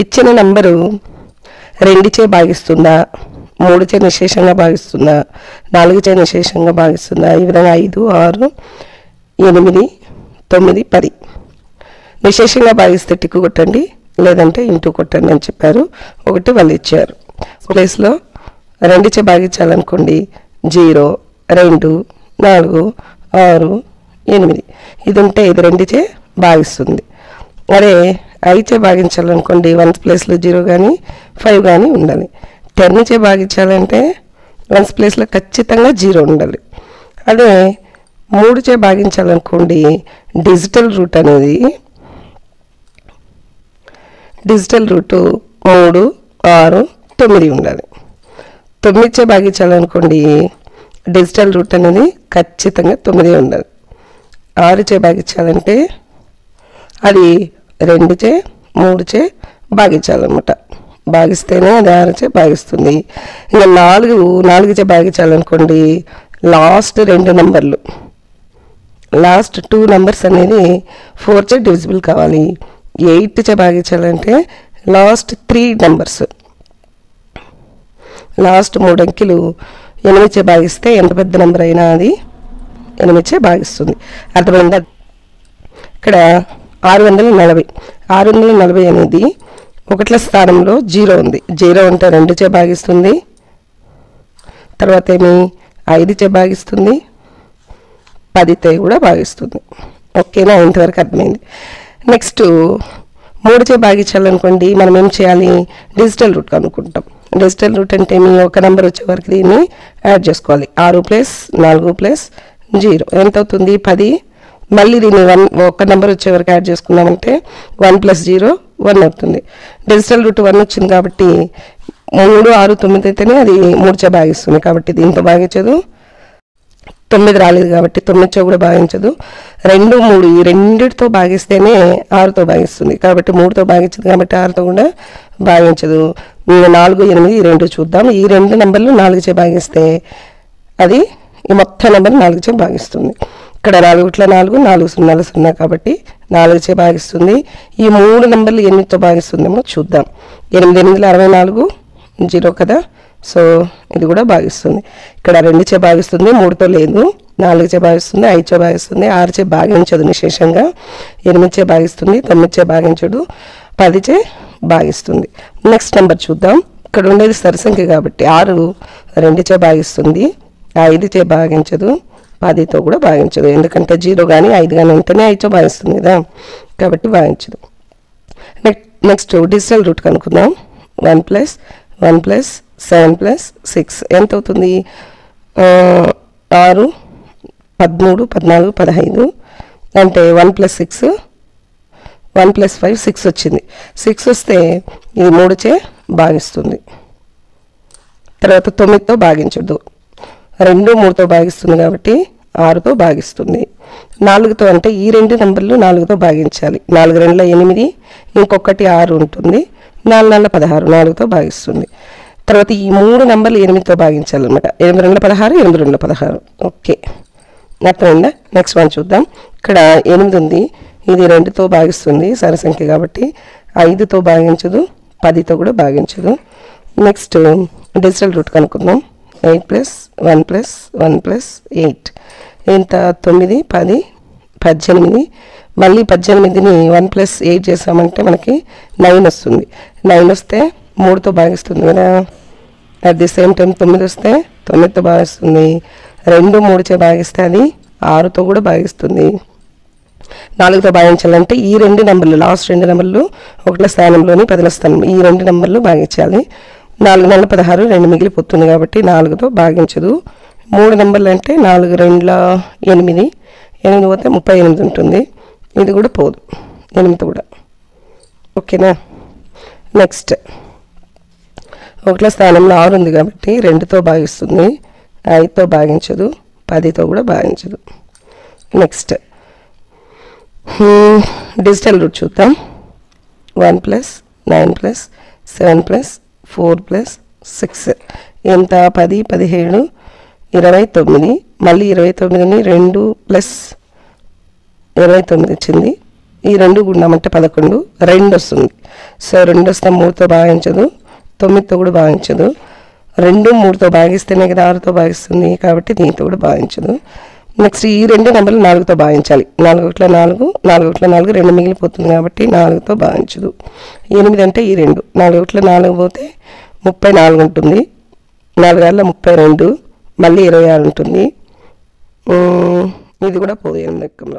ఇచ్చిన నంబరు 2చే భాగిస్తుందా, 3చే నిశేషంగా భాగిస్తుందా, 4చే నిశేషంగా భాగిస్తుందా, ఈ విధంగా 5, 6, 8, 9, 10 నిశేషంగా భాగిస్తే టిక్కు కొట్టండి, లేదంటే ఇంటూ కొట్టండి అని చెప్పారు. 1 వాళ్ళు ఇచ్చారు. ప్లేస్లో 2చే భాగించాలనుకోండి 0, 2, 4, 6, 8 ఇది ఉంటే ఇది 2చే భాగిస్తుంది. అరే 5చే భాగించాలనుకోండి 1 ప్లేస్లో 0 కానీ 5 కానీ ఉండాలి. 10చే భాగించాలంటే 1 ప్లేస్లో ఖచ్చితంగా 0 ఉండాలి. అదే 3చే భాగించాలనుకోండి డిజిటల్ రూట్ అనేది డిజిటల్ రూటు 3, 6, 9 ఉండాలి. 9చే భాగించాలనుకోండి డిజిటల్ రూట్ అనేది ఖచ్చితంగా 9 ఉండాలి. 6చే భాగించాలంటే అది 2చే 3చే భాగించాలన్నమాట. భాగిస్తేనే అది 6చే భాగిస్తుంది. ఇంకా 4చే భాగించాలనుకోండి లాస్ట్ 2 నంబర్లు లాస్ట్ 2 నంబర్స్ అనేది 4చే డివిజిబుల్ కావాలి. 8చే భాగించాలంటే లాస్ట్ 3 నంబర్స్ లాస్ట్ 3 అంకెలు 8చే భాగిస్తే ఎంత పెద్ద నెంబర్ అయినా అది 8చే భాగిస్తుంది. అర్థమైందా? ఇక్కడ 640 అనేది 1ల స్థానంలో 0 ఉంది. 0 అంటే 2చే భాగిస్తుంది, తర్వాత 5చే భాగిస్తుంది, 10చే కూడా భాగిస్తుంది. ఓకేనా? ఇంతవరకు అర్థమైంది. నెక్స్ట్ 3చే భాగించాలనుకోండి మనం ఏం చేయాలి? డిజిటల్ రూట్ కనుక్కుంటాం. డిజిటల్ రూట్ అంటే ఒక నెంబర్ వచ్చే వరకు దీన్ని యాడ్ చేసుకోవాలి. 6 + 4 + 0 ఎంత అవుతుంది? 10. మళ్ళీ దీన్ని ఒక నెంబర్ వచ్చే వరకు యాడ్ చేసుకున్నామంటే 1 + 0 1 అవుతుంది. డిజిటల్ రూట్ 1 వచ్చింది కాబట్టి 3, 6, 9 అయితేనే అది 3చే భాగిస్తుంది. కాబట్టి దీంతో భాగించదు. 9 రాలేదు కాబట్టి 9చే కూడా భాగించదు. 2, 3 ఈ రెండిటితో భాగిస్తేనే 6తో భాగిస్తుంది. కాబట్టి 3తో భాగించదు కాబట్టి 6తో కూడా భాగించదు. 4, 8 ఈ 2 చూద్దాం. ఈ 2 నెంబర్లు 4చే భాగిస్తే అది ఈ మొత్తం నెంబర్ 4చే భాగిస్తుంది. ఇక్కడ 4 × 4 4 0 0 కాబట్టి 4చే భాగిస్తుంది. ఈ 3 నెంబర్లు 8తో భాగిస్తుందేమో చూద్దాం. 8, 8, 64 0 కదా. సో ఇది కూడా భాగిస్తుంది. ఇక్కడ 2చే భాగిస్తుంది, 3తో లేదు. 4చే భాగిస్తుంది, 5చే భాగిస్తుంది, 6చే భాగించదు నిశేషంగా. 8చే భాగిస్తుంది, 9చే భాగించదు, 10చే భాగిస్తుంది. నెక్స్ట్ నెంబర్ చూద్దాం. ఇక్కడ ఉండేది సరిసంఖ్య కాబట్టి 6 2చే భాగిస్తుంది, 5చే భాగించదు, 10తో కూడా భాగించదు. ఎందుకంటే 0 కానీ 5 కానీ ఉంటేనే 5చే భాగిస్తుంది కదా, కాబట్టి భాగించదు. నెక్స్ట్ డిజిటల్ రూట్ కనుక్కుందాం. 1 + 1 + 7 + 6 ఎంత అవుతుంది? 6, 13, 14, 15 అంటే 1 + 6 1 + 5 6 వచ్చింది. 6 వస్తే ఇది 3చే భాగిస్తుంది. తర్వాత 9తో భాగించదు. 2, 3తో భాగిస్తుంది కాబట్టి 6తో భాగిస్తుంది. 4తో అంటే ఈ 2 నెంబర్లు 4తో భాగించాలి. 4 2 8 ఇంకొకటి 6 ఉంటుంది. 4 4 16 4తో భాగిస్తుంది. తర్వాత ఈ 3 నెంబర్లు 8తో భాగించాలన్నమాట. 8 2 16 8 2 16 ఓకే అర్థమైందా? నెక్స్ట్ వన్ చూద్దాం. ఇక్కడ 8 ఉంది, ఇది 2తో భాగిస్తుంది సరిసంఖ్య కాబట్టి 5తో భాగించదు, 10తో కూడా భాగించదు. నెక్స్ట్ డిజిటల్ రూట్ కనుక్కుందాం. 8 + 1 + 1 + 8 ఎంత? 9, 10, 18 మళ్ళీ 18ని 1 + 8 చేసామంటే మనకి 9 వస్తుంది. 9 వస్తే 3తో భాగిస్తుంది కదా. అట్ ది సేమ్ టైం 9 వస్తే 9తో భాగిస్తుంది. 2, 3చే భాగిస్తే అది 6తో కూడా భాగిస్తుంది. 4తో భాగించాలంటే ఈ 2 నెంబర్లు లాస్ట్ 2 నెంబర్లు 1ల స్థానంలోని 10ల స్థానం ఈ 2 నెంబర్లు భాగించాలి. 4 4 16 2 మిగిలిపోతుంది కాబట్టి 4తో భాగించదు. 3 నెంబర్లు అంటే 4 2 8 8 పోతే 38 ఉంటుంది. ఇది కూడా పోదు 8 కూడా. ఓకేనా? నెక్స్ట్ 1ల స్థానంలో 6 ఉంది కాబట్టి 2తో భాగిస్తుంది, 5తో భాగించదు, 10తో కూడా భాగించదు. నెక్స్ట్ డిజిటల్ రూట్ చూద్దాం. 1 + 9 + 7 + 4 + 6 ఎంత? 10 17 29 మళ్ళీ 29ని 2 + 29 వచ్చింది ఈ 2 గుణామంటే 11, 2 వస్తుంది. సో 2 వస్తే 3తో భాగించదు, 9తో కూడా భాగించదు. 2 3తో భాగిస్తేనే కదా 6తో భాగిస్తుంది, కాబట్టి దీంతో కూడా భాగించదు. నెక్స్ట్ ఈ 2 నెంబర్లు 4తో భాగించాలి. 4 1 4, 4 1 4, 2 మిగిలిపోతుంది కాబట్టి 4తో భాగించదు. 8 అంటే ఈ 2, 4 1 4 పోతే 34 ఉంటుంది. 4 6 32, మళ్ళీ 26 ఉంటుంది. ఇది కూడా పోదు 8 లెక్కలో.